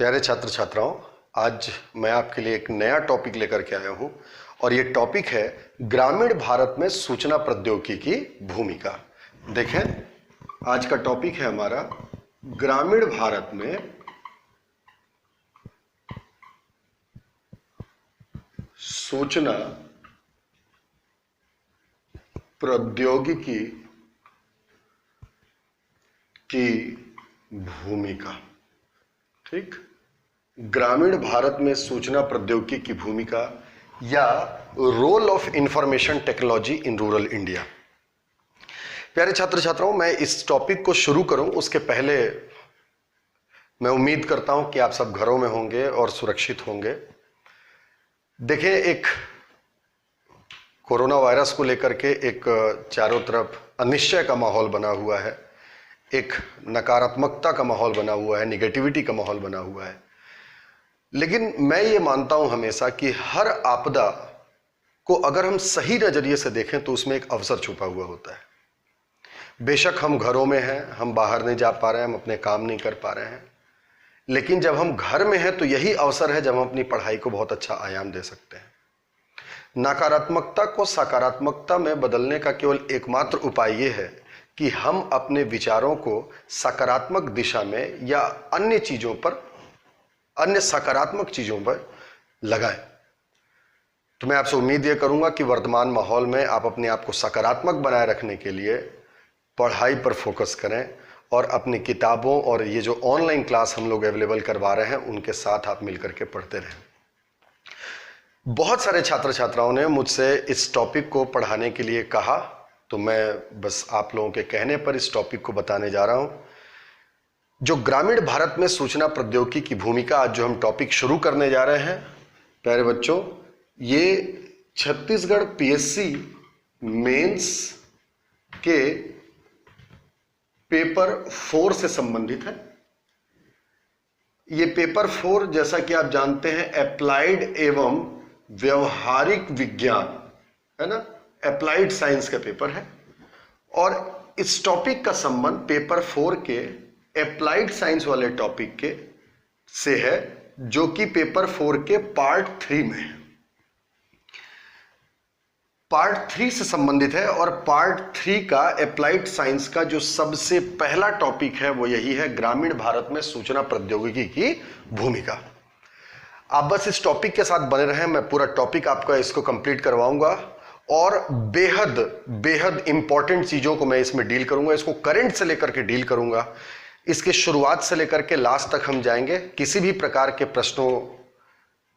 प्यारे छात्र छात्राओं, आज मैं आपके लिए एक नया टॉपिक लेकर के आया हूं और ये टॉपिक है ग्रामीण भारत में सूचना प्रौद्योगिकी की भूमिका। देखें, आज का टॉपिक है हमारा ग्रामीण भारत में सूचना प्रौद्योगिकी की भूमिका। ठीक, ग्रामीण भारत में सूचना प्रौद्योगिकी की भूमिका या role of information technology in rural India. प्यारे छात्र छात्राओं, मैं इस टॉपिक को शुरू करूं उसके पहले मैं उम्मीद करता हूं कि आप सब घरों में होंगे और सुरक्षित होंगे। देखिए, एक कोरोना वायरस को लेकर के एक चारों तरफ अनिश्चय का माहौल बना हुआ है, एक नकारात्मकता का माहौल बना हुआ है, निगेटिविटी का माहौल बना हुआ है। लेकिन मैं ये मानता हूं हमेशा कि हर आपदा को अगर हम सही नजरिए से देखें तो उसमें एक अवसर छुपा हुआ होता है। बेशक हम घरों में हैं, हम बाहर नहीं जा पा रहे हैं, हम अपने काम नहीं कर पा रहे हैं, लेकिन जब हम घर में हैं तो यही अवसर है जब हम अपनी पढ़ाई को बहुत अच्छा आयाम दे सकते हैं। नकारात्मकता को सकारात्मकता में बदलने का केवल एकमात्र उपाय यह है कि हम अपने विचारों को सकारात्मक दिशा में या अन्य चीजों पर, अन्य सकारात्मक चीजों पर लगाएं। तो मैं आपसे उम्मीद यह करूंगा कि वर्तमान माहौल में आप अपने आप को सकारात्मक बनाए रखने के लिए पढ़ाई पर फोकस करें और अपनी किताबों और ये जो ऑनलाइन क्लास हम लोग अवेलेबल करवा रहे हैं उनके साथ आप मिलकर के पढ़ते रहें। बहुत सारे छात्र छात्राओं ने मुझसे इस टॉपिक को पढ़ाने के लिए कहा, तो मैं बस आप लोगों के कहने पर इस टॉपिक को बताने जा रहा हूं। जो ग्रामीण भारत में सूचना प्रौद्योगिकी की भूमिका, आज जो हम टॉपिक शुरू करने जा रहे हैं प्यारे बच्चों, ये छत्तीसगढ़ पीएससी मेंस के पेपर 4 से संबंधित है। ये पेपर 4, जैसा कि आप जानते हैं, अप्लाइड एवं व्यवहारिक विज्ञान है ना, अप्लाइड साइंस का पेपर है। और इस टॉपिक का संबंध पेपर 4 के अप्लाइड साइंस वाले टॉपिक के से है, जो कि पेपर 4 के पार्ट 3 में है। पार्ट 3 से संबंधित है और पार्ट 3 का अप्लाइड साइंस का जो सबसे पहला टॉपिक है वो यही है, ग्रामीण भारत में सूचना प्रौद्योगिकी की भूमिका। आप बस इस टॉपिक के साथ बने रहें, मैं पूरा टॉपिक आपका इसको कंप्लीट करवाऊंगा और बेहद बेहद इंपॉर्टेंट चीजों को मैं इसमें डील करूंगा। इसको करंट से लेकर के डील करूंगा, इसके शुरुआत से लेकर के लास्ट तक हम जाएंगे। किसी भी प्रकार के प्रश्नों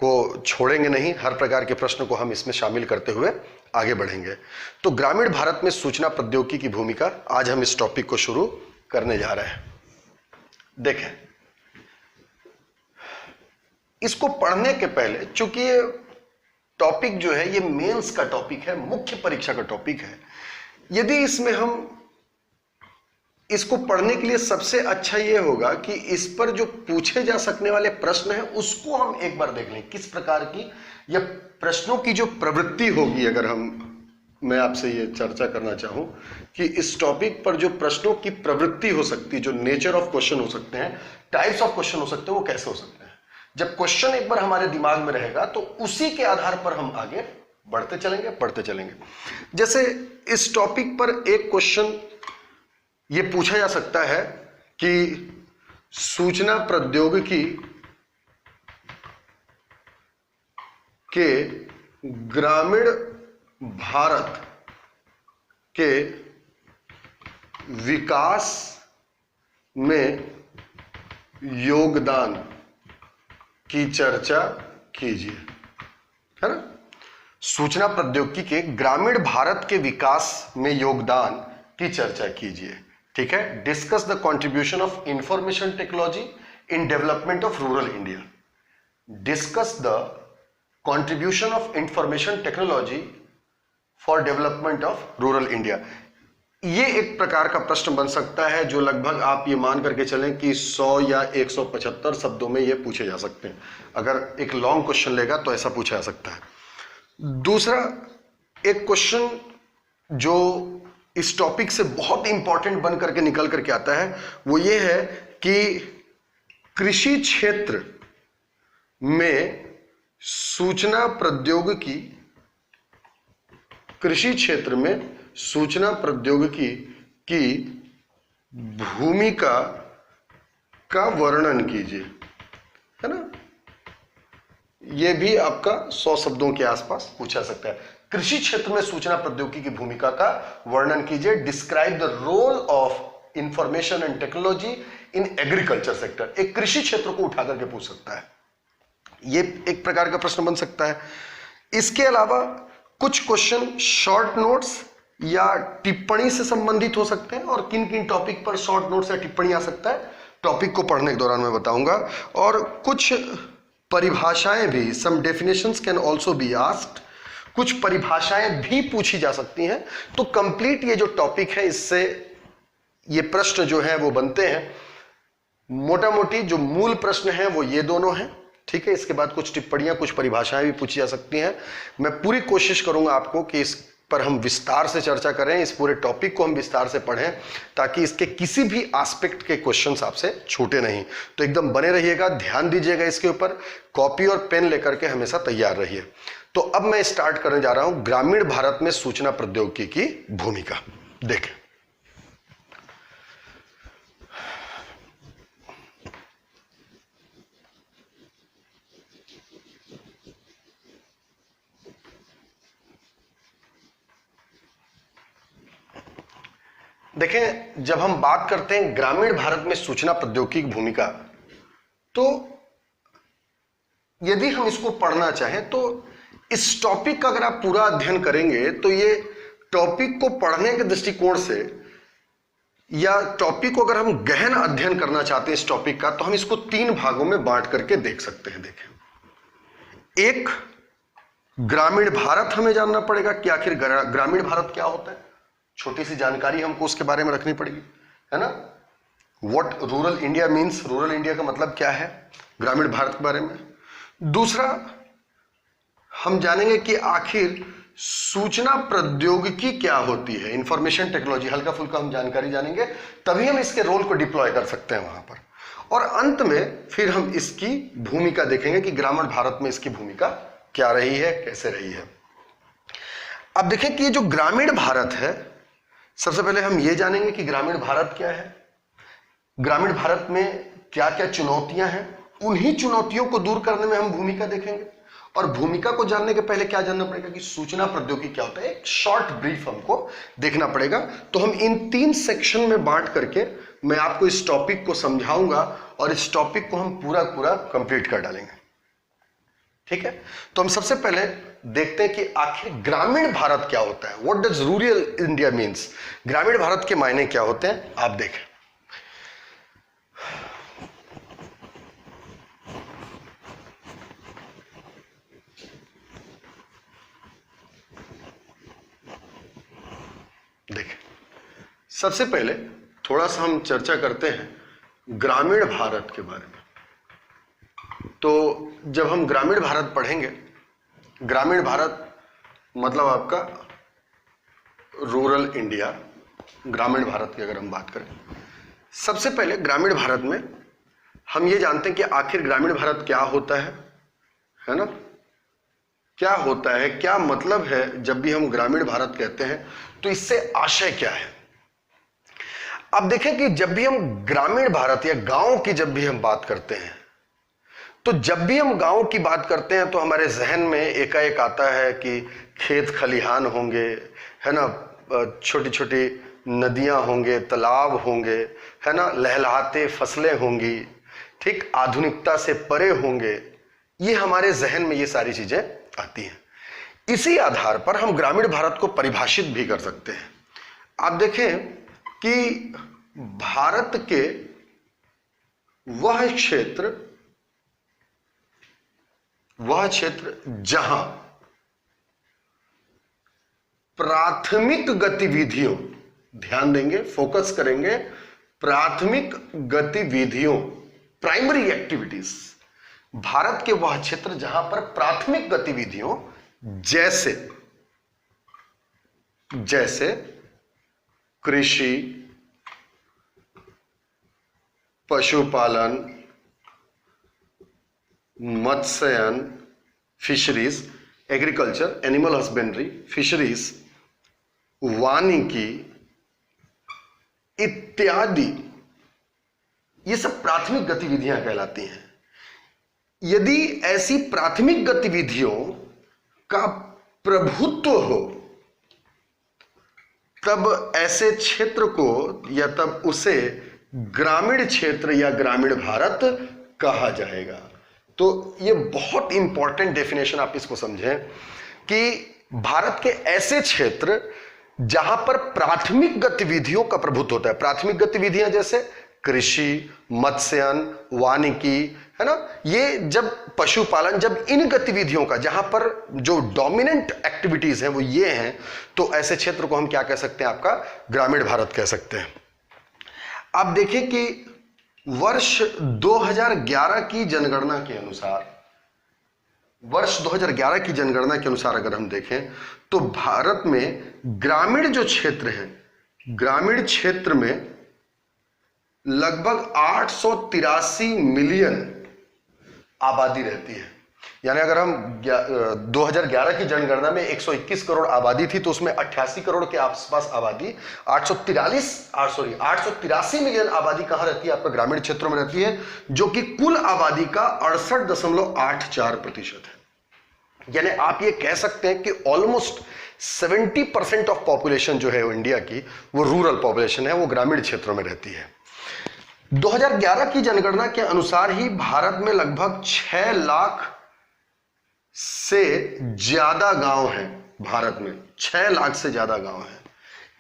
को छोड़ेंगे नहीं, हर प्रकार के प्रश्नों को हम इसमें शामिल करते हुए आगे बढ़ेंगे। तो ग्रामीण भारत में सूचना प्रौद्योगिकी की भूमिका, आज हम इस टॉपिक को शुरू करने जा रहे हैं। देखें, इसको पढ़ने के पहले, चूंकि ये टॉपिक जो है ये मेंस का टॉपिक है, मुख्य परीक्षा का टॉपिक है, यदि इसमें हम इसको पढ़ने के लिए सबसे अच्छा ये होगा कि इस पर जो पूछे जा सकने वाले प्रश्न हैं उसको हम एक बार देख लें, किस प्रकार की या प्रश्नों की जो प्रवृत्ति होगी। अगर मैं आपसे ये चर्चा करना चाहूं कि इस टॉपिक पर जो प्रश्नों की प्रवृत्ति हो सकती है, जो नेचर ऑफ क्वेश्चन हो सकते हैं, टाइप्स ऑफ क्वेश्चन हो सकते हैं, वो कैसे हो सकते हैं। जब क्वेश्चन एक बार हमारे दिमाग में रहेगा तो उसी के आधार पर हम आगे बढ़ते चलेंगे, पढ़ते चलेंगे। जैसे इस टॉपिक पर एक क्वेश्चन ये पूछा जा सकता है कि सूचना प्रौद्योगिकी के ग्रामीण भारत के विकास में योगदान की चर्चा कीजिए, है ना। सूचना प्रौद्योगिकी के ग्रामीण भारत के विकास में योगदान की चर्चा कीजिए। ठीक है, discuss the contribution of information technology in development of rural India. Discuss the contribution of information technology for development of rural India. ये एक प्रकार का प्रश्न बन सकता है जो लगभग आप ये मान करके चलें कि 100 या 175 शब्दों में ये पूछे जा सकते हैं। अगर एक लॉन्ग क्वेश्चन लेगा तो ऐसा पूछा जा सकता है। दूसरा एक क्वेश्चन जो इस टॉपिक से बहुत इंपॉर्टेंट बन करके निकल करके आता है वो ये है कि कृषि क्षेत्र में सूचना प्रौद्योगिकी, कृषि क्षेत्र में सूचना प्रौद्योगिकी की भूमिका का वर्णन कीजिए, है ना। यह भी आपका 100 शब्दों के आसपास पूछा सकता है। कृषि क्षेत्र में सूचना प्रौद्योगिकी की भूमिका का वर्णन कीजिए। Describe the role of information and technology in agriculture sector. एक कृषि क्षेत्र को उठा करके पूछ सकता है, यह एक प्रकार का प्रश्न बन सकता है। इसके अलावा कुछ क्वेश्चन शॉर्ट नोट्स या टिप्पणी से संबंधित हो सकते हैं, और किन किन टॉपिक पर शॉर्ट नोट्स या टिप्पणी आ सकता है टॉपिक को पढ़ने के दौरान मैं बताऊंगा। और कुछ परिभाषाएं भी, some definitions can also be asked, कुछ परिभाषाएं भी पूछी जा सकती हैं। तो कंप्लीट ये जो टॉपिक है, इससे ये प्रश्न जो है वो बनते हैं। मोटा मोटी जो मूल प्रश्न है वो ये दोनों हैं, ठीक है। इसके बाद कुछ टिप्पणियां, कुछ परिभाषाएं भी पूछी जा सकती हैं। मैं पूरी कोशिश करूंगा आपको कि इस पर हम विस्तार से चर्चा करें, इस पूरे टॉपिक को हम विस्तार से पढ़ें, ताकि इसके किसी भी एस्पेक्ट के क्वेश्चंस आपसे छूटे नहीं। तो एकदम बने रहिएगा, ध्यान दीजिएगा इसके ऊपर, कॉपी और पेन लेकर के हमेशा तैयार रहिए। तो अब मैं स्टार्ट करने जा रहा हूं ग्रामीण भारत में सूचना प्रौद्योगिकी की भूमिका। देखें, देखें, जब हम बात करते हैं ग्रामीण भारत में सूचना प्रौद्योगिकी की भूमिका, तो यदि हम इसको पढ़ना चाहें तो इस टॉपिक का अगर आप पूरा अध्ययन करेंगे तो ये टॉपिक को पढ़ने के दृष्टिकोण से, या टॉपिक को अगर हम गहन अध्ययन करना चाहते हैं इस टॉपिक का, तो हम इसको 3 भागों में बांट करके देख सकते हैं। देखें, एक, ग्रामीण भारत हमें जानना पड़ेगा कि आखिर ग्रामीण भारत क्या होता है, छोटी सी जानकारी हमको उसके बारे में रखनी पड़ेगी, है ना। What rural India means, rural India का मतलब क्या है, ग्रामीण भारत के बारे में। दूसरा, हम जानेंगे कि आखिर सूचना प्रौद्योगिकी क्या होती है, इंफॉर्मेशन टेक्नोलॉजी, हल्का फुल्का हम जानकारी जानेंगे, तभी हम इसके रोल को डिप्लॉय कर सकते हैं वहां पर। और अंत में फिर हम इसकी भूमिका देखेंगे कि ग्रामीण भारत में इसकी भूमिका क्या रही है, कैसे रही है। अब देखें कि ये जो ग्रामीण भारत है, सबसे पहले हम ये जानेंगे कि ग्रामीण भारत क्या है, ग्रामीण भारत में क्या क्या चुनौतियां हैं, उन्हीं चुनौतियों को दूर करने में हम भूमिका देखेंगे। और भूमिका को जानने के पहले क्या जानना पड़ेगा कि सूचना प्रौद्योगिकी क्या होता है, एक शॉर्ट ब्रीफ हमको देखना पड़ेगा। तो हम इन 3 सेक्शन में बांट करके मैं आपको इस टॉपिक को समझाऊंगा, और इस टॉपिक को हम पूरा कंप्लीट कर डालेंगे, ठीक है। तो हम सबसे पहले देखते हैं कि आखिर ग्रामीण भारत क्या होता है, what does rural India means, ग्रामीण भारत के मायने क्या होते हैं, आप देखें। देखें, सबसे पहले थोड़ा सा हम चर्चा करते हैं ग्रामीण भारत के बारे में। तो जब हम ग्रामीण भारत पढ़ेंगे, ग्रामीण भारत मतलब आपका रूरल इंडिया, ग्रामीण भारत की अगर हम बात करें, सबसे पहले ग्रामीण भारत में हम ये जानते हैं कि आखिर ग्रामीण भारत क्या होता है ना, क्या होता है, क्या मतलब है जब भी हम ग्रामीण भारत कहते हैं, तो इससे आशय क्या है। अब देखें कि जब भी हम ग्रामीण भारत या गांव की जब भी हम बात करते हैं, तो जब भी हम गांव की बात करते हैं तो हमारे जहन में एकाएक आता है कि खेत खलिहान होंगे, है ना, छोटी छोटी नदियां होंगे, तालाब होंगे, है ना, लहलहाते फसलें होंगी, ठीक, आधुनिकता से परे होंगे। ये हमारे जहन में ये सारी चीजें आती हैं। इसी आधार पर हम ग्रामीण भारत को परिभाषित भी कर सकते हैं। आप देखें कि भारत के वह क्षेत्र जहां प्राथमिक गतिविधियों, ध्यान देंगे, फोकस करेंगे, प्राथमिक गतिविधियों, प्राइमरी एक्टिविटीज, भारत के वह क्षेत्र जहां पर प्राथमिक गतिविधियों जैसे कृषि, पशुपालन, मत्स्यन, fisheries, agriculture, animal husbandry, fisheries, वानिकी इत्यादि, ये सब प्राथमिक गतिविधियां कहलाती हैं। यदि ऐसी प्राथमिक गतिविधियों का प्रभुत्व हो तब ऐसे क्षेत्र को या तब उसे ग्रामीण क्षेत्र या ग्रामीण भारत कहा जाएगा। तो ये बहुत इंपॉर्टेंट डेफिनेशन, आप इसको समझें कि भारत के ऐसे क्षेत्र जहां पर प्राथमिक गतिविधियों का प्रभुत्व होता है। प्राथमिक गतिविधियां जैसे कृषि, मत्स्यन, वानिकी, है ना, ये जब पशुपालन, जब इन गतिविधियों का जहां पर जो डोमिनेंट एक्टिविटीज हैं वो ये हैं, तो ऐसे क्षेत्र को हम क्या कह सकते हैं, आपका ग्रामीण भारत कह सकते हैं। आप देखिए कि वर्ष 2011 की जनगणना के अनुसार, वर्ष 2011 की जनगणना के अनुसार अगर हम देखें तो भारत में ग्रामीण जो क्षेत्र है, ग्रामीण क्षेत्र में लगभग 883 मिलियन आबादी रहती है। यानी अगर हम 2011 की जनगणना में 121 करोड़ आबादी थी तो उसमें 88 करोड़ के आसपास आबादी, 883 मिलियन आबादी कहां रहती है, आपका ग्रामीण क्षेत्रों में रहती है, जो कि कुल आबादी का 68.84% है। यानी आप ये कह सकते हैं कि ऑलमोस्ट 70% ऑफ पॉपुलेशन जो है इंडिया की, वो रूरल पॉपुलेशन है, वो ग्रामीण क्षेत्रों में रहती है। 2011 की जनगणना के अनुसार ही भारत में लगभग 6 लाख से ज्यादा गांव हैं। भारत में 6 लाख से ज्यादा गांव हैं।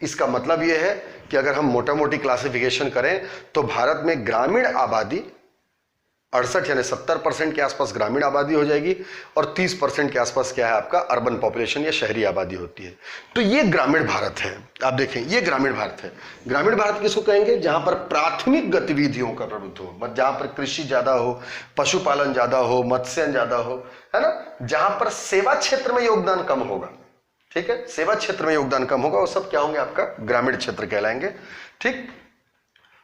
इसका मतलब यह है कि अगर हम मोटा मोटी क्लासिफिकेशन करें तो भारत में ग्रामीण आबादी 68 यानी 70% के आसपास ग्रामीण आबादी हो जाएगी और 30% के आसपास क्या है, आपका अर्बन पॉपुलेशन या शहरी आबादी होती है। तो ये ग्रामीण भारत है। आप देखें, ये ग्रामीण भारत है। ग्रामीण भारत किसको कहेंगे, जहां पर प्राथमिक गतिविधियों का प्रभुत्व हो, जहां पर कृषि ज्यादा हो, पशुपालन ज्यादा हो, मत्स्यन ज्यादा हो, है ना, जहां पर सेवा क्षेत्र में योगदान कम होगा। ठीक है, सेवा क्षेत्र में योगदान कम होगा, वो सब क्या होंगे, आपका ग्रामीण क्षेत्र कहलाएंगे। ठीक,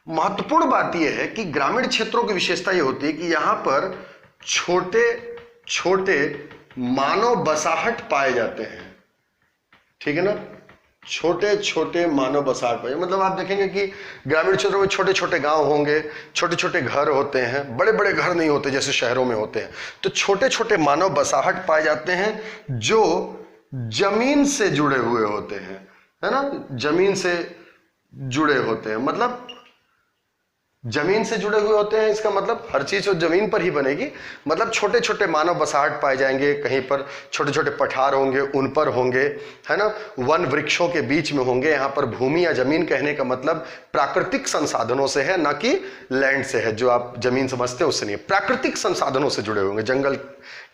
महत्वपूर्ण बात यह है कि ग्रामीण क्षेत्रों की विशेषता यह होती है कि यहां पर छोटे छोटे मानव बसाहट पाए जाते हैं। ठीक है ना, छोटे छोटे मानव बसाहट पाए, मतलब आप देखेंगे कि ग्रामीण क्षेत्रों में छोटे छोटे गांव होंगे, छोटे छोटे घर होते हैं, बड़े बड़े घर नहीं होते जैसे शहरों में होते हैं। तो छोटे छोटे मानव बसाहट पाए जाते हैं जो जमीन से जुड़े हुए होते हैं, है ना, जमीन से जुड़े होते हैं। मतलब जमीन से जुड़े हुए होते हैं, इसका मतलब हर चीज तो जमीन पर ही बनेगी। मतलब छोटे छोटे मानव बसाहट पाए जाएंगे, कहीं पर छोटे छोटे पठार होंगे, उन पर होंगे, है ना, वन वृक्षों के बीच में होंगे। यहाँ पर भूमि या जमीन कहने का मतलब प्राकृतिक संसाधनों से है, ना कि लैंड से है, जो आप जमीन समझते हैं उससे नहीं है। प्राकृतिक संसाधनों से जुड़े होंगे, जंगल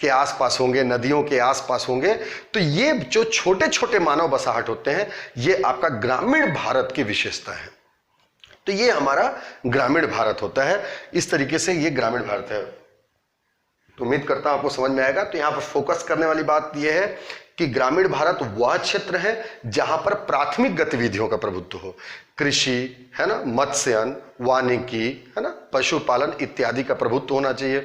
के आसपास होंगे, नदियों के आसपास होंगे। तो ये जो छोटे छोटे मानव बसाहट होते हैं, ये आपका ग्रामीण भारत की विशेषता है। तो ये हमारा ग्रामीण भारत होता है। इस तरीके से ये ग्रामीण भारत है। तो उम्मीद करता हूं आपको समझ में आएगा। तो यहां पर फोकस करने वाली बात यह है कि ग्रामीण भारत वह क्षेत्र है जहां पर प्राथमिक गतिविधियों का प्रभुत्व हो, कृषि, है ना, मत्स्यन, वानिकी, है ना, पशुपालन इत्यादि का प्रभुत्व होना चाहिए।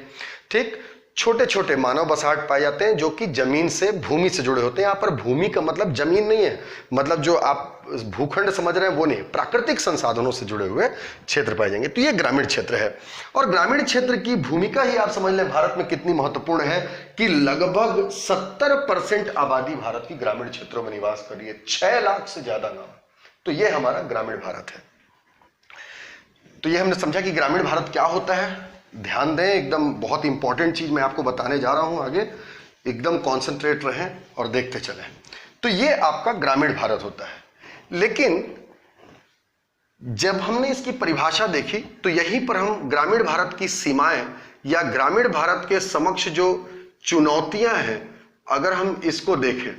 ठीक, छोटे छोटे मानव बसाहट पाए जाते हैं जो कि जमीन से, भूमि से जुड़े होते हैं। यहां पर भूमि का मतलब जमीन नहीं है, मतलब जो आप भूखंड समझ रहे हैं वो नहीं, प्राकृतिक संसाधनों से जुड़े हुए क्षेत्र पाए जाएंगे। तो ये ग्रामीण क्षेत्र है। और ग्रामीण क्षेत्र की भूमिका ही आप समझ लें भारत में कितनी महत्वपूर्ण है कि लगभग 70% आबादी भारत की ग्रामीण क्षेत्रों में निवास कर रही है, 6 लाख से ज्यादा गांव। तो ये हमारा ग्रामीण भारत है। तो ये हमने समझा कि ग्रामीण भारत क्या होता है। ध्यान दें, एकदम बहुत इंपॉर्टेंट चीज मैं आपको बताने जा रहा हूं आगे, एकदम कॉन्सेंट्रेट रहें और देखते चलें। तो ये आपका ग्रामीण भारत होता है। लेकिन जब हमने इसकी परिभाषा देखी तो यहीं पर हम ग्रामीण भारत की सीमाएं या ग्रामीण भारत के समक्ष जो चुनौतियां हैं, अगर हम इसको देखें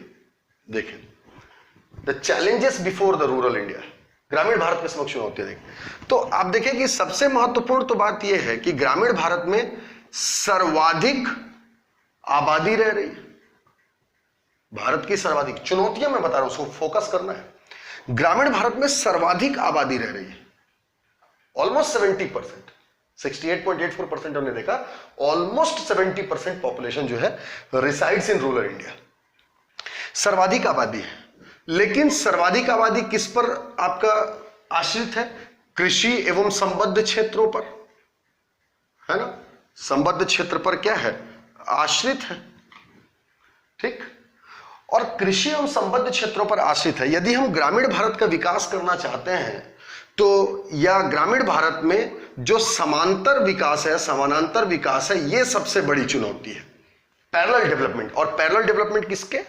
the challenges before the rural India, ग्रामीण भारत के समक्ष चुनौतियां देखें, तो आप देखें कि सबसे महत्वपूर्ण तो बात यह है कि ग्रामीण भारत में सर्वाधिक आबादी रह रही है। भारत की सर्वाधिक चुनौतियां मैं बता रहा हूं, उसको फोकस करना है। ग्रामीण भारत में सर्वाधिक आबादी रह रही है, ऑलमोस्ट 70%। 68.84% हमने देखा, ऑलमोस्ट 70% पॉपुलेशन जो है रिसाइड्स इन रूरल इंडिया। सर्वाधिक आबादी है, लेकिन सर्वाधिक आबादी किस पर आपका आश्रित है? कृषि एवं संबद्ध क्षेत्रों पर, है ना? संबद्ध क्षेत्र पर क्या है? आश्रित है। ठीक, और कृषि एवं संबद्ध क्षेत्रों पर आश्रित है। यदि हम ग्रामीण भारत का विकास करना चाहते हैं तो, या ग्रामीण भारत में जो समांतर विकास है, समानांतर विकास है, यह सबसे बड़ी चुनौती है, पैरेलल डेवलपमेंट। और पैरेलल डेवलपमेंट किसके?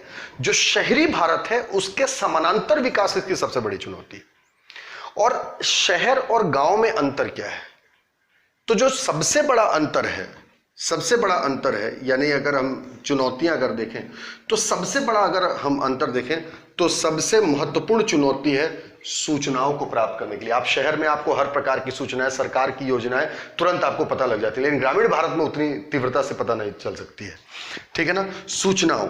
जो शहरी भारत है उसके समानांतर विकास इसकी सबसे बड़ी चुनौती है। और शहर और गांव में अंतर क्या है? तो जो सबसे बड़ा अंतर है, सबसे बड़ा अंतर है, यानी अगर हम चुनौतियां अगर देखें तो सबसे बड़ा अगर हम अंतर देखें तो सबसे महत्वपूर्ण चुनौती है सूचनाओं को प्राप्त करने के लिए। आप शहर में आपको हर प्रकार की सूचनाएं, सरकार की योजनाएं तुरंत आपको पता लग जाती है, लेकिन ग्रामीण भारत में उतनी तीव्रता से पता नहीं चल सकती है। ठीक है ना? सूचनाओं।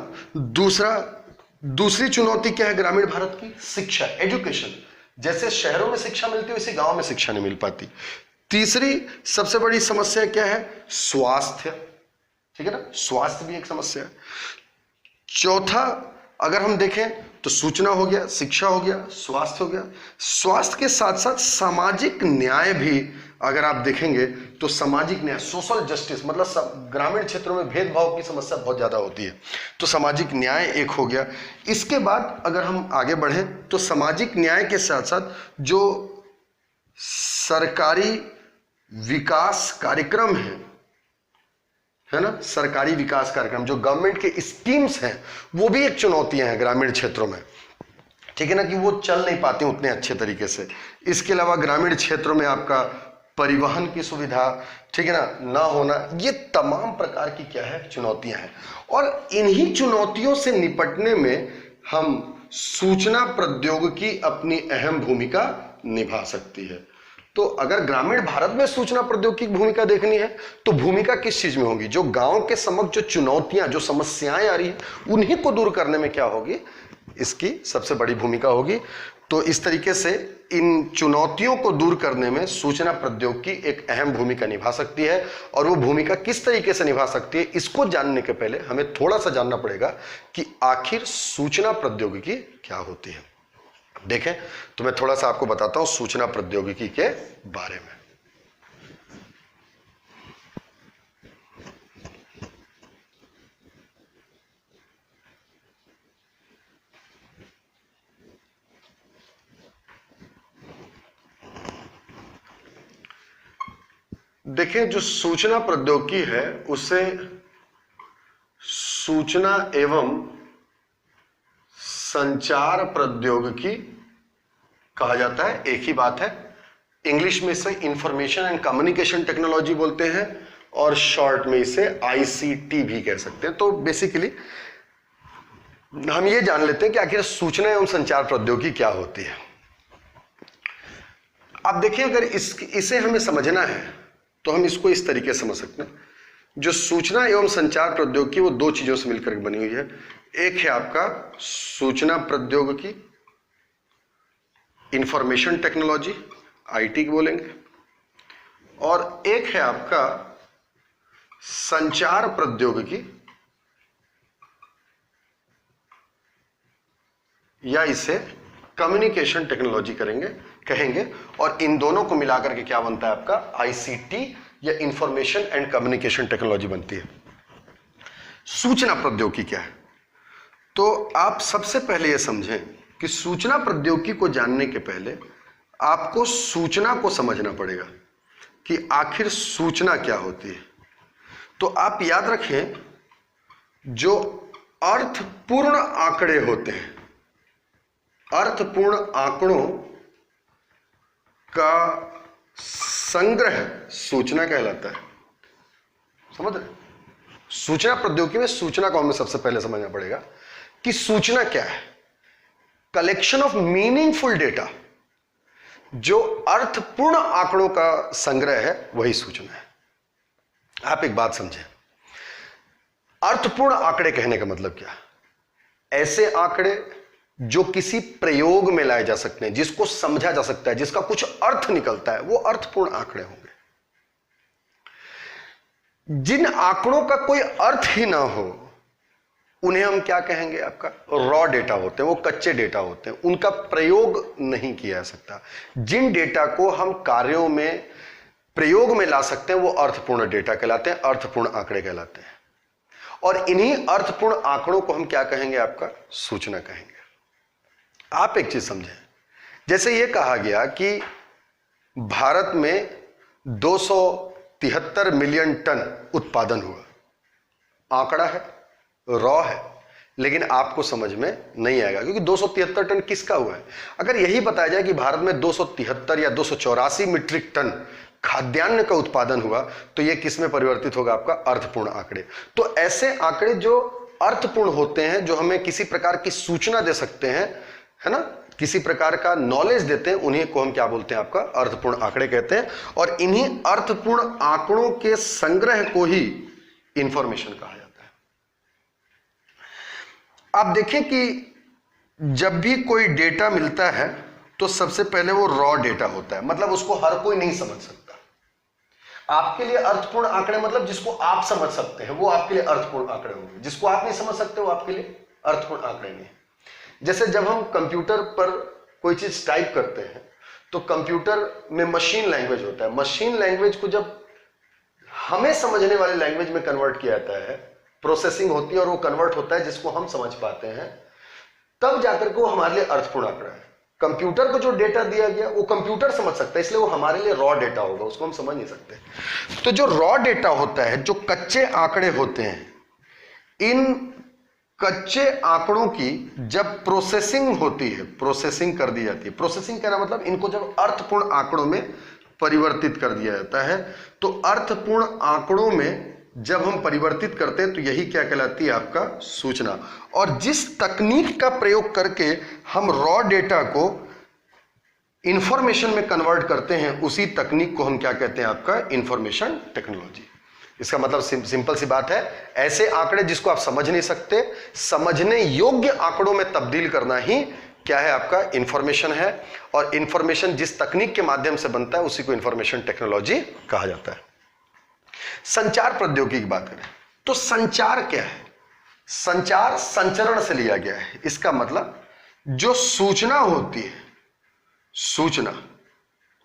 दूसरी चुनौती क्या है ग्रामीण भारत की? शिक्षा, एजुकेशन। जैसे शहरों में शिक्षा मिलती है वैसे गांव में शिक्षा नहीं मिल पाती। तीसरी सबसे बड़ी समस्या क्या है? स्वास्थ्य। ठीक है ना? स्वास्थ्य भी एक समस्या है। चौथा अगर हम देखें तो सूचना हो गया, शिक्षा हो गया, स्वास्थ्य हो गया। स्वास्थ्य के साथ साथ सामाजिक न्याय भी अगर आप देखेंगे तो सामाजिक न्याय, सोशल जस्टिस, मतलब ग्रामीण क्षेत्रों में भेदभाव की समस्या बहुत ज्यादा होती है, तो सामाजिक न्याय एक हो गया। इसके बाद अगर हम आगे बढ़ें तो सामाजिक न्याय के साथ साथ जो सरकारी विकास कार्यक्रम है ना, सरकारी विकास कार्यक्रम, जो गवर्नमेंट के स्कीम्स हैं, वो भी एक चुनौतियां हैं ग्रामीण क्षेत्रों में। ठीक है ना, कि वो चल नहीं पाते उतने अच्छे तरीके से। इसके अलावा ग्रामीण क्षेत्रों में आपका परिवहन की सुविधा, ठीक है ना होना, ये तमाम प्रकार की क्या है? चुनौतियां हैं। और इन्हीं चुनौतियों से निपटने में हम सूचना प्रौद्योगिकी अपनी अहम भूमिका निभा सकती है। तो अगर ग्रामीण भारत में सूचना प्रौद्योगिकी की भूमिका देखनी है तो भूमिका किस चीज में होगी? जो गांव के समक्ष जो चुनौतियां, जो समस्याएं आ रही है, उन्हीं को दूर करने में क्या होगी? इसकी सबसे बड़ी भूमिका होगी। तो इस तरीके से इन चुनौतियों को दूर करने में सूचना प्रौद्योगिकी एक अहम भूमिका निभा सकती है। और वो भूमिका किस तरीके से निभा सकती है, इसको जानने के पहले हमें थोड़ा सा जानना पड़ेगा कि आखिर सूचना प्रौद्योगिकी क्या होती है। देखें तो मैं थोड़ा सा आपको बताता हूं सूचना प्रौद्योगिकी के बारे में। देखें, जो सूचना प्रौद्योगिकी है उसे सूचना एवं संचार प्रौद्योगिकी कहा जाता है। एक ही बात है। इंग्लिश में इसे इंफॉर्मेशन एंड कम्युनिकेशन टेक्नोलॉजी बोलते हैं और शॉर्ट में इसे आईसीटी भी कह सकते हैं। तो बेसिकली हम ये जान लेते हैं कि आखिर सूचना एवं संचार प्रौद्योगिकी क्या होती है। आप देखिए, अगर इसे हमें समझना है तो हम इसको इस तरीके से समझ सकते हैं। जो सूचना एवं संचार प्रौद्योगिकी वो दो चीजों से मिलकर बनी हुई है। एक है आपका सूचना प्रौद्योगिकी, इंफॉर्मेशन टेक्नोलॉजी, आईटी बोलेंगे, और एक है आपका संचार प्रौद्योगिकी, या इसे कम्युनिकेशन टेक्नोलॉजी कहेंगे। और इन दोनों को मिलाकर के क्या बनता है आपका? आईसीटी या इंफॉर्मेशन एंड कम्युनिकेशन टेक्नोलॉजी बनती है। सूचना प्रौद्योगिकी क्या है? तो आप सबसे पहले यह समझें कि सूचना प्रौद्योगिकी को जानने के पहले आपको सूचना को समझना पड़ेगा कि आखिर सूचना क्या होती है। तो आप याद रखें, जो अर्थपूर्ण आंकड़े होते हैं, अर्थपूर्ण आंकड़ों का संग्रह सूचना कहलाता है। समझ रहे? सूचना प्रौद्योगिकी में सूचना को हमें सबसे पहले समझना पड़ेगा कि सूचना क्या है। कलेक्शन ऑफ मीनिंगफुल डेटा, जो अर्थपूर्ण आंकड़ों का संग्रह है, वही सूचना है। आप एक बात समझें, अर्थपूर्ण आंकड़े कहने का मतलब क्या? ऐसे आंकड़े जो किसी प्रयोग में लाए जा सकते हैं, जिसको समझा जा सकता है, जिसका कुछ अर्थ निकलता है, वो अर्थपूर्ण आंकड़े होंगे। जिन आंकड़ों का कोई अर्थ ही ना हो उन्हें हम क्या कहेंगे, आपका रॉ डेटा होते हैं, वो कच्चे डेटा होते हैं, उनका प्रयोग नहीं किया जा सकता। जिन डेटा को हम कार्यों में प्रयोग में ला सकते हैं वो अर्थपूर्ण डेटा कहलाते हैं, अर्थपूर्ण आंकड़े कहलाते हैं। और इन्हीं अर्थपूर्ण आंकड़ों को हम क्या कहेंगे, आपका सूचना कहेंगे। आप एक चीज समझें, जैसे ये कहा गया कि भारत में 273 मिलियन टन उत्पादन हुआ, आंकड़ा है, रॉ है, लेकिन आपको समझ में नहीं आएगा क्योंकि 273 टन किसका हुआ है। अगर यही बताया जाए कि भारत में 273 या 284 मीट्रिक टन खाद्यान्न का उत्पादन हुआ तो यह किस में परिवर्तित होगा, आपका अर्थपूर्ण आंकड़े। तो ऐसे आंकड़े जो अर्थपूर्ण होते हैं, जो हमें किसी प्रकार की सूचना दे सकते हैं, है ना, किसी प्रकार का नॉलेज देते हैं, उन्हीं को हम क्या बोलते हैं, आपका अर्थपूर्ण आंकड़े कहते हैं। और इन्हीं अर्थपूर्ण आंकड़ों के संग्रह को ही इंफॉर्मेशन कहा जाता है। आप देखें कि जब भी कोई डेटा मिलता है तो सबसे पहले वो रॉ डेटा होता है, मतलब उसको हर कोई नहीं समझ सकता। आपके लिए अर्थपूर्ण आंकड़े मतलब जिसको आप समझ सकते हैं वो आपके लिए अर्थपूर्ण आंकड़े होंगे, जिसको आप नहीं समझ सकते वो आपके लिए अर्थपूर्ण आंकड़े नहीं है। जैसे जब हम कंप्यूटर पर कोई चीज टाइप करते हैं तो कंप्यूटर में मशीन लैंग्वेज होता है, मशीन लैंग्वेज को जब हमें समझने वाले लैंग्वेज में कन्वर्ट किया जाता है, प्रोसेसिंग होती है और वो कन्वर्ट होता है जिसको हम समझ पाते हैं, तब जाकर के वो हमारे लिए अर्थपूर्ण आंकड़ा है। कंप्यूटर को जो डेटा दिया गया वो कंप्यूटर समझ सकता है, इसलिए वो हमारे लिए रॉ डेटा होगा, उसको हम समझ नहीं सकते। तो जो रॉ डेटा होता है, जो कच्चे आंकड़े होते हैं, इन कच्चे आंकड़ों की जब प्रोसेसिंग होती है, प्रोसेसिंग कर दी जाती है, प्रोसेसिंग कहना मतलब इनको जब अर्थपूर्ण आंकड़ों में परिवर्तित कर दिया जाता है, तो अर्थपूर्ण आंकड़ों में जब हम परिवर्तित करते हैं तो यही क्या कहलाती है, आपका सूचना। और जिस तकनीक का प्रयोग करके हम रॉ डेटा को इंफॉर्मेशन में कन्वर्ट करते हैं उसी तकनीक को हम क्या कहते हैं, आपका इंफॉर्मेशन टेक्नोलॉजी। इसका मतलब सिंपल सी बात है, ऐसे आंकड़े जिसको आप समझ नहीं सकते, समझने योग्य आंकड़ों में तब्दील करना ही क्या है, आपका इंफॉर्मेशन है। और इंफॉर्मेशन जिस तकनीक के माध्यम से बनता है उसी को इंफॉर्मेशन टेक्नोलॉजी कहा जाता है। संचार प्रौद्योगिकी की बात करें तो संचार क्या है, संचार संचरण से लिया गया है। इसका मतलब जो सूचना होती है, सूचना,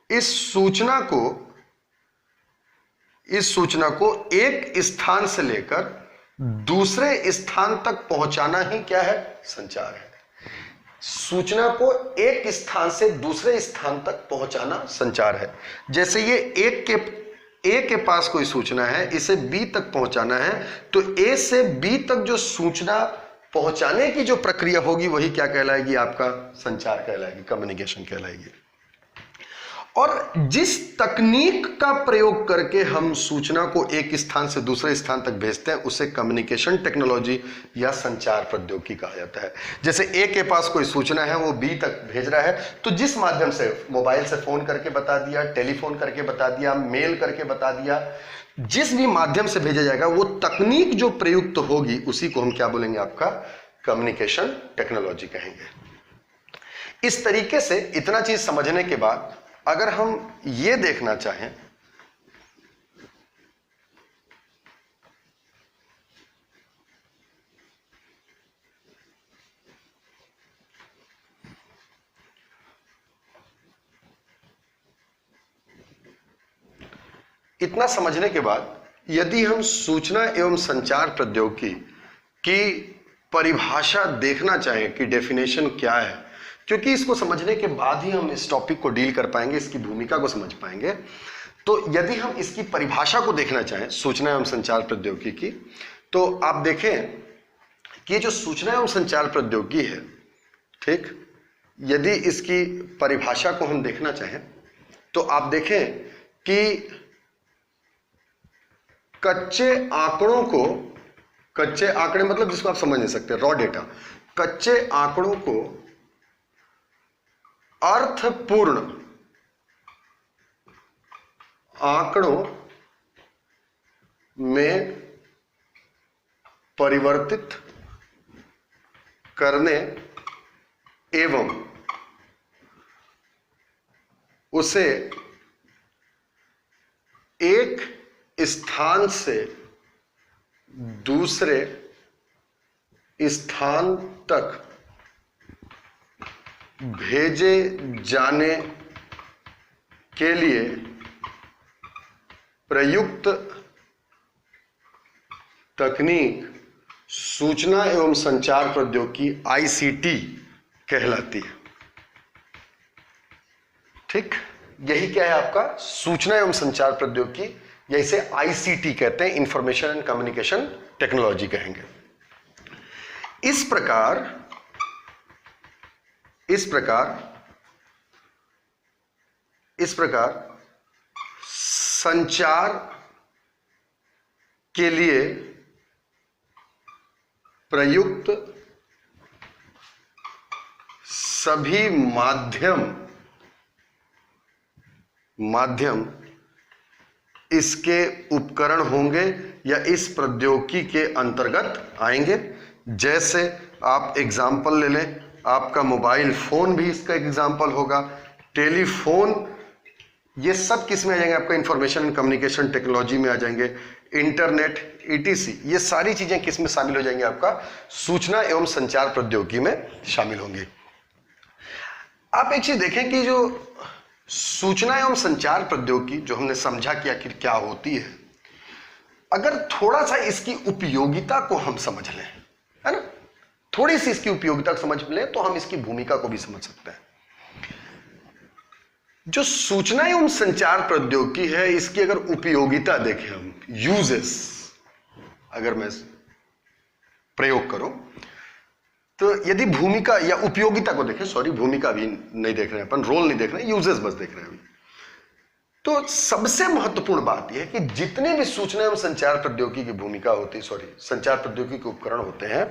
इस सूचना को एक स्थान से लेकर दूसरे स्थान तक पहुंचाना ही क्या है, संचार है। सूचना को एक स्थान से दूसरे स्थान तक पहुंचाना संचार है। जैसे ये ए के पास कोई सूचना है, इसे बी तक पहुंचाना है, तो ए से बी तक जो सूचना पहुंचाने की जो प्रक्रिया होगी वही क्या कहलाएगी, आपका संचार कहलाएगी, कम्युनिकेशन कहलाएगी। और जिस तकनीक का प्रयोग करके हम सूचना को एक स्थान से दूसरे स्थान तक भेजते हैं उसे कम्युनिकेशन टेक्नोलॉजी या संचार प्रौद्योगिकी कहा जाता है। जैसे ए के पास कोई सूचना है, वो बी तक भेज रहा है, तो जिस माध्यम से, मोबाइल से फोन करके बता दिया, टेलीफोन करके बता दिया, मेल करके बता दिया, जिस भी माध्यम से भेजा जाएगा वो तकनीक जो प्रयुक्त होगी उसी को हम क्या बोलेंगे, आपका कम्युनिकेशन टेक्नोलॉजी कहेंगे। इस तरीके से इतना चीज समझने के बाद अगर हम ये देखना चाहें इतना समझने के बाद यदि हम सूचना एवं संचार प्रौद्योगिकी की परिभाषा देखना चाहें कि डेफिनेशन क्या है, क्योंकि इसको समझने के बाद ही हम इस टॉपिक को डील कर पाएंगे, इसकी भूमिका को समझ पाएंगे। तो यदि हम इसकी परिभाषा को देखना चाहें सूचना एवं संचार प्रौद्योगिकी की, तो आप देखें कि ये जो सूचना एवं संचार प्रौद्योगिकी है, ठीक, यदि इसकी परिभाषा को हम देखना चाहें तो आप देखें कि कच्चे आंकड़ों को, कच्चे आंकड़े मतलब जिसको आप समझ नहीं सकते, रॉ डेटा, कच्चे आंकड़ों को अर्थपूर्ण आंकड़ों में परिवर्तित करने एवं उसे एक स्थान से दूसरे स्थान तक भेजे जाने के लिए प्रयुक्त तकनीक सूचना एवं संचार प्रौद्योगिकी आईसीटी कहलाती है। ठीक, यही क्या है आपका सूचना एवं संचार प्रौद्योगिकी, या इसे आईसीटी कहते हैं, इंफॉर्मेशन एंड कम्युनिकेशन टेक्नोलॉजी कहेंगे। इस प्रकार संचार के लिए प्रयुक्त सभी माध्यम इसके उपकरण होंगे या इस प्रौद्योगिकी के अंतर्गत आएंगे। जैसे आप एग्जाम्पल ले लें, आपका मोबाइल फोन भी इसका एग्जाम्पल होगा, टेलीफोन, ये सब किस में आ जाएंगे, आपका इंफॉर्मेशन एंड कम्युनिकेशन टेक्नोलॉजी में आ जाएंगे। इंटरनेट, ईटीसी, ये सारी चीजें किस में शामिल हो जाएंगी, आपका सूचना एवं संचार प्रौद्योगिकी में शामिल होंगी। आप एक चीज देखें कि जो सूचना एवं संचार प्रौद्योगिकी जो हमने समझा कि आखिर क्या होती है, अगर थोड़ा सा इसकी उपयोगिता को हम समझ लें, है ना, थोड़ी सी इसकी उपयोगिता को समझ लें तो हम इसकी भूमिका को भी समझ सकते हैं। जो सूचना एवं संचार प्रौद्योगिकी है, इसकी अगर उपयोगिता देखें हम, यूजेस अगर मैं प्रयोग करूं, तो यदि भूमिका या उपयोगिता को देखें, सॉरी भूमिका भी नहीं देख रहे हैं अपन, रोल नहीं देख रहे हैं, यूजेस बस देख रहे हैं अभी, तो सबसे महत्वपूर्ण बात यह है कि जितने भी सूचना एवं संचार प्रौद्योगिकी की भूमिका होती है, संचार प्रौद्योगिकी के उपकरण होते हैं,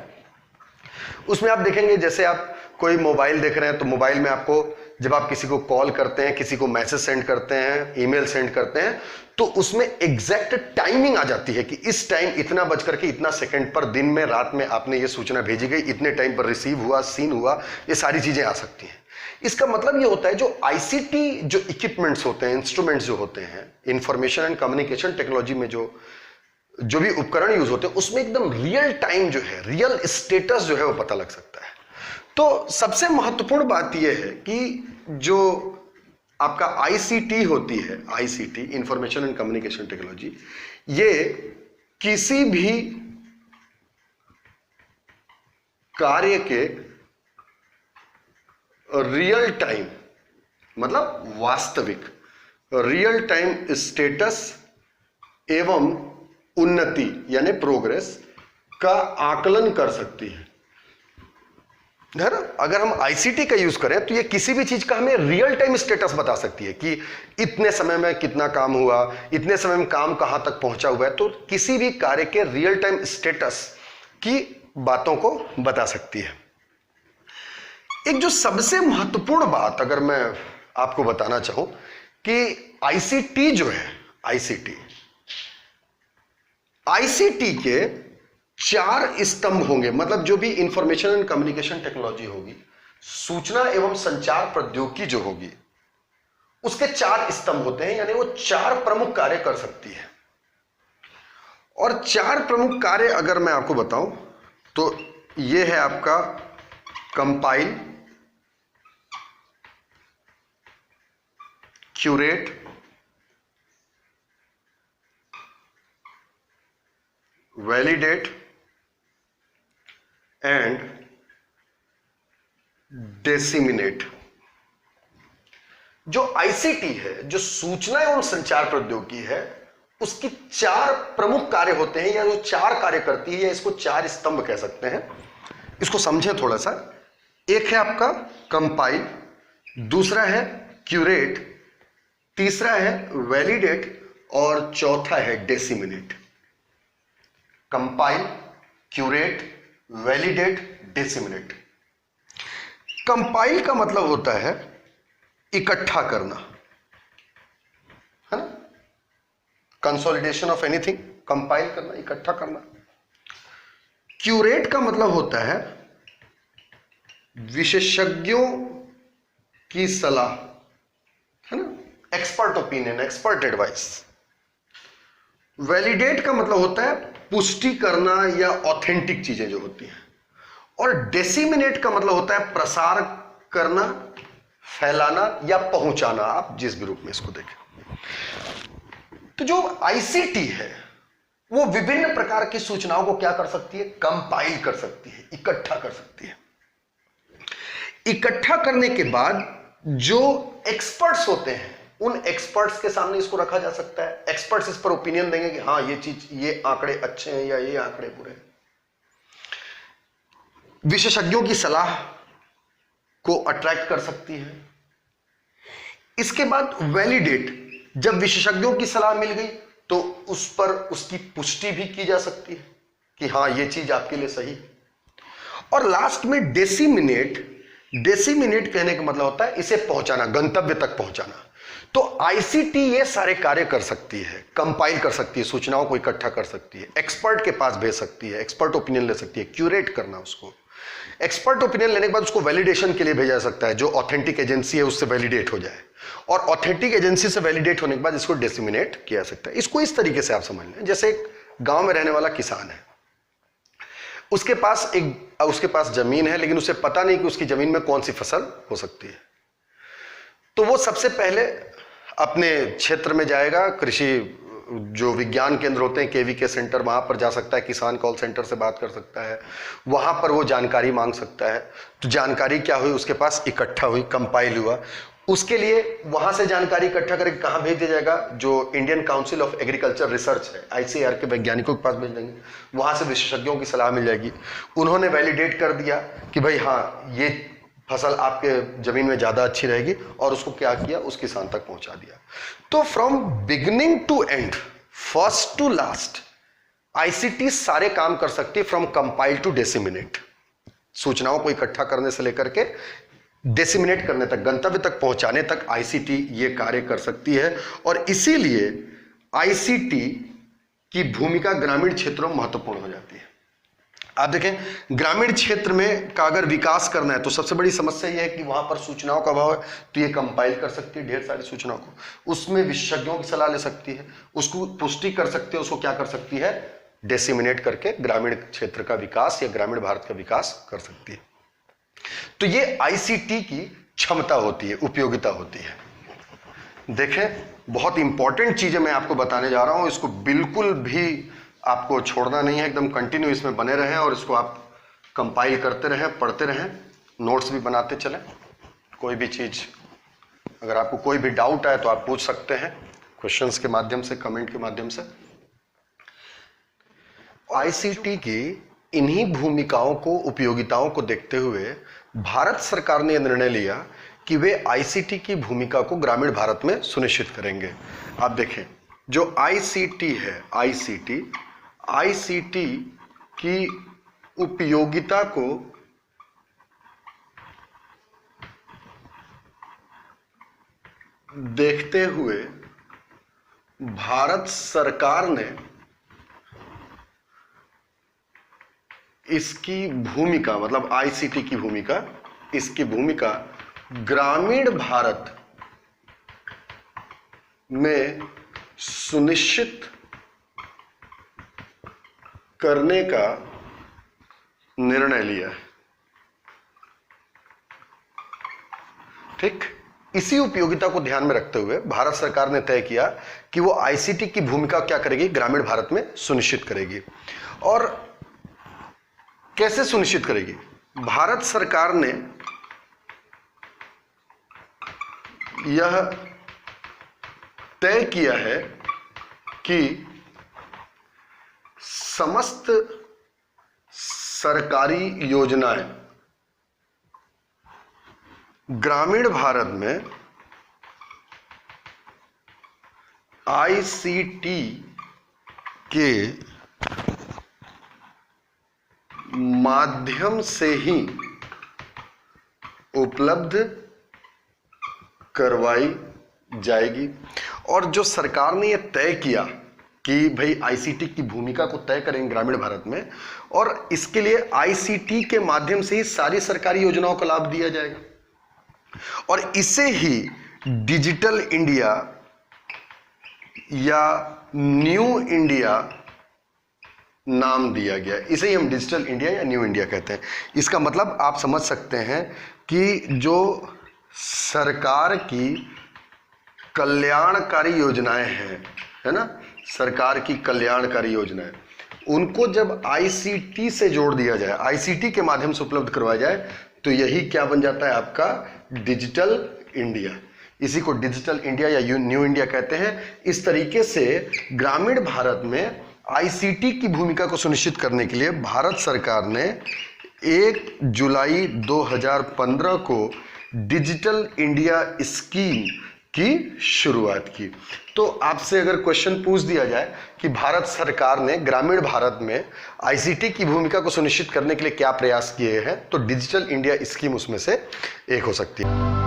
उसमें आप देखेंगे जैसे आप कोई मोबाइल देख रहे हैं, तो मोबाइल में आपको जब आप किसी को कॉल करते हैं, किसी को मैसेज सेंड करते हैं, ईमेल सेंड करते हैं, तो उसमें एग्जैक्ट टाइमिंग आ जाती है कि इस टाइम इतना बज करके इतना सेकंड पर, दिन में, रात में आपने ये सूचना भेजी गई, इतने टाइम पर रिसीव हुआ, सीन हुआ, ये सारी चीजें आ सकती हैं। इसका मतलब ये होता है जो आईसीटी जो इक्विपमेंट्स होते हैं, इंस्ट्रूमेंट्स जो होते हैं, इंफॉर्मेशन एंड कम्युनिकेशन टेक्नोलॉजी में जो भी उपकरण यूज होते हैं, उसमें एकदम रियल टाइम जो है, रियल स्टेटस जो है वो पता लग सकता है। तो सबसे महत्वपूर्ण बात यह है कि जो आपका आईसीटी होती है, ICT information and communication technology, ये किसी भी कार्य के रियल टाइम, मतलब वास्तविक रियल टाइम स्टेटस एवं उन्नति यानी प्रोग्रेस का आकलन कर सकती है ना। अगर हम आईसीटी का यूज करें तो ये किसी भी चीज का हमें रियल टाइम स्टेटस बता सकती है कि इतने समय में कितना काम हुआ, इतने समय में काम कहां तक पहुंचा हुआ है, तो किसी भी कार्य के रियल टाइम स्टेटस की बातों को बता सकती है। एक जो सबसे महत्वपूर्ण बात अगर मैं आपको बताना चाहूं कि आईसीटी जो है, आईसीटी के 4 स्तंभ होंगे, मतलब जो भी इंफॉर्मेशन एंड कम्युनिकेशन टेक्नोलॉजी होगी, सूचना एवं संचार प्रौद्योगिकी जो होगी, उसके 4 स्तंभ होते हैं, यानी वो 4 प्रमुख कार्य कर सकती है। और 4 प्रमुख कार्य अगर मैं आपको बताऊं तो ये है आपका compile, curate, validate and disseminate. जो आईसीटी है, जो सूचना एवं संचार प्रौद्योगिकी है, उसकी 4 प्रमुख कार्य होते हैं, या जो 4 कार्य करती है, या इसको 4 स्तंभ कह सकते हैं। इसको समझें थोड़ा सा। एक है आपका कंपाइल, दूसरा है क्यूरेट, तीसरा है वैलिडेट और चौथा है disseminate. Compile, curate, validate, disseminate. Compile का मतलब होता है इकट्ठा करना, है ना, कंसोलिडेशन ऑफ एनीथिंग, कंपाइल करना, इकट्ठा करना। क्यूरेट का मतलब होता है विशेषज्ञों की सलाह, है ना, expert opinion, expert advice. Validate का मतलब होता है पुष्टि करना या ऑथेंटिक चीजें जो होती हैं, और डिसेमिनेट का मतलब होता है प्रसार करना, फैलाना या पहुंचाना, आप जिस भी रूप में इसको देखें। तो जो आईसीटी है वो विभिन्न प्रकार की सूचनाओं को क्या कर सकती है, कंपाइल कर सकती है, इकट्ठा कर सकती है। इकट्ठा करने के बाद जो एक्सपर्ट्स होते हैं उन एक्सपर्ट्स के सामने इसको रखा जा सकता है। एक्सपर्ट्स इस पर ओपिनियन देंगे कि हाँ ये चीज, ये आंकड़े अच्छे हैं या ये आंकड़े बुरे हैं। विशेषज्ञों की सलाह को अट्रैक्ट कर सकती है। इसके बाद वैलिडेट, जब विशेषज्ञों की सलाह मिल गई तो उस पर उसकी पुष्टि भी की जा सकती है कि हाँ ये चीज आपके लिए सही है। और लास्ट में डेसिमिनेट, डेसिमिनेट कहने का मतलब होता है इसे पहुंचाना, गंतव्य तक पहुंचाना। तो आईसीटी ये सारे कार्य कर सकती है, कंपाइल कर सकती है, सूचनाओं को इकट्ठा कर सकती है, एक्सपर्ट के पास भेज सकती है, एक्सपर्ट ओपिनियन ले सकती है, क्यूरेट करना उसको, एक्सपर्ट ओपिनियन लेने के बाद उसको वैलिडेशन के लिए भेजा जा सकता है, जो ऑथेंटिक एजेंसी है उससे वैलिडेट हो जाए, और ऑथेंटिक एजेंसी से वैलिडेट होने के बाद इसको डिसेमिनेट किया जा सकता है। इसको इस तरीके से आप समझ लें, जैसे एक गांव में रहने वाला किसान है, उसके पास जमीन है, लेकिन उसे पता नहीं कि उसकी जमीन में कौन सी फसल हो सकती है। तो वो सबसे पहले अपने क्षेत्र में जाएगा, कृषि जो विज्ञान केंद्र होते हैं, केवीके सेंटर, वहां पर जा सकता है, किसान कॉल सेंटर से बात कर सकता है, वहां पर वो जानकारी मांग सकता है। तो जानकारी क्या हुई, उसके पास इकट्ठा हुई, कंपाइल हुआ। उसके लिए वहां से जानकारी इकट्ठा करके कहां भेज दिया जाएगा, जो Indian council of agriculture research है, आईसीएआर के वैज्ञानिकों के पास भेज देंगे, वहां से विशेषज्ञों की सलाह मिल जाएगी। उन्होंने वैलिडेट कर दिया कि भाई हाँ ये फसल आपके जमीन में ज्यादा अच्छी रहेगी, और उसको क्या किया, उस किसान तक पहुंचा दिया। तो from beginning to end, first to last, ICT सारे काम कर सकती है, फ्रॉम कंपाइल टू डेसिमिनेट। सूचनाओं को इकट्ठा करने से लेकर के डेसिमिनेट करने तक, गंतव्य तक पहुंचाने तक आईसीटी ये कार्य कर सकती है। और इसीलिए आईसीटी की भूमिका ग्रामीण क्षेत्रों में महत्वपूर्ण हो जाती है। आप देखें, ग्रामीण क्षेत्र में का अगर विकास करना है तो सबसे बड़ी समस्या यह है कि वहां पर सूचनाओं का अभाव है। तो ये कंपाइल कर सकती है ढेर सारी सूचनाओं को, उसमें विशेषज्ञों की सलाह ले सकती है, उसको पुष्टि कर सकती है, उसको क्या कर सकती है, डेसिमिनेट करके ग्रामीण क्षेत्र का विकास या ग्रामीण भारत का विकास कर सकती है। तो ये आईसीटी की क्षमता होती है, उपयोगिता होती है। देखें, बहुत इंपॉर्टेंट चीजें मैं आपको बताने जा रहा हूं, इसको बिल्कुल भी आपको छोड़ना नहीं है, एकदम कंटिन्यू इसमें बने रहें और इसको आप कंपाइल करते रहें, पढ़ते रहें, नोट्स भी बनाते चलें। कोई भी चीज, अगर आपको कोई भी डाउट आए तो आप पूछ सकते हैं क्वेश्चंस के माध्यम से, कमेंट के माध्यम से। आईसीटी की इन्हीं भूमिकाओं को, उपयोगिताओं को देखते हुए भारत सरकार ने यह निर्णय लिया कि वे आईसीटी की भूमिका को ग्रामीण भारत में सुनिश्चित करेंगे। आप देखें, जो आईसीटी है, आईसीटी की उपयोगिता को देखते हुए भारत सरकार ने इसकी भूमिका, मतलब आईसीटी की भूमिका, इसकी भूमिका ग्रामीण भारत में सुनिश्चित करने का निर्णय लिया है। ठीक, इसी उपयोगिता को ध्यान में रखते हुए भारत सरकार ने तय किया कि वो आईसीटी की भूमिका क्या करेगी, ग्रामीण भारत में सुनिश्चित करेगी। और कैसे सुनिश्चित करेगी? भारत सरकार ने यह तय किया है कि समस्त सरकारी योजनाएं ग्रामीण भारत में आईसीटी के माध्यम से ही उपलब्ध करवाई जाएगी। और जो सरकार ने यह तय किया कि भाई आईसीटी की भूमिका को तय करेंगे ग्रामीण भारत में, और इसके लिए आईसीटी के माध्यम से ही सारी सरकारी योजनाओं का लाभ दिया जाएगा, और इसे ही डिजिटल इंडिया या न्यू इंडिया नाम दिया गया। इसे ही हम डिजिटल इंडिया या न्यू इंडिया कहते हैं। इसका मतलब आप समझ सकते हैं कि जो सरकार की कल्याणकारी योजनाएं हैं, है ना, सरकार की कल्याणकारी योजनाएं, उनको जब आईसीटी से जोड़ दिया जाए, आईसीटी के माध्यम से उपलब्ध करवाया जाए, तो यही क्या बन जाता है आपका डिजिटल इंडिया। इसी को डिजिटल इंडिया या न्यू इंडिया कहते हैं। इस तरीके से ग्रामीण भारत में आईसीटी की भूमिका को सुनिश्चित करने के लिए भारत सरकार ने 1 जुलाई 2015 को डिजिटल इंडिया स्कीम की शुरुआत की। तो आपसे अगर क्वेश्चन पूछ दिया जाए कि भारत सरकार ने ग्रामीण भारत में आईसीटी की भूमिका को सुनिश्चित करने के लिए क्या प्रयास किए हैं, तो डिजिटल इंडिया स्कीम उसमें से एक हो सकती है।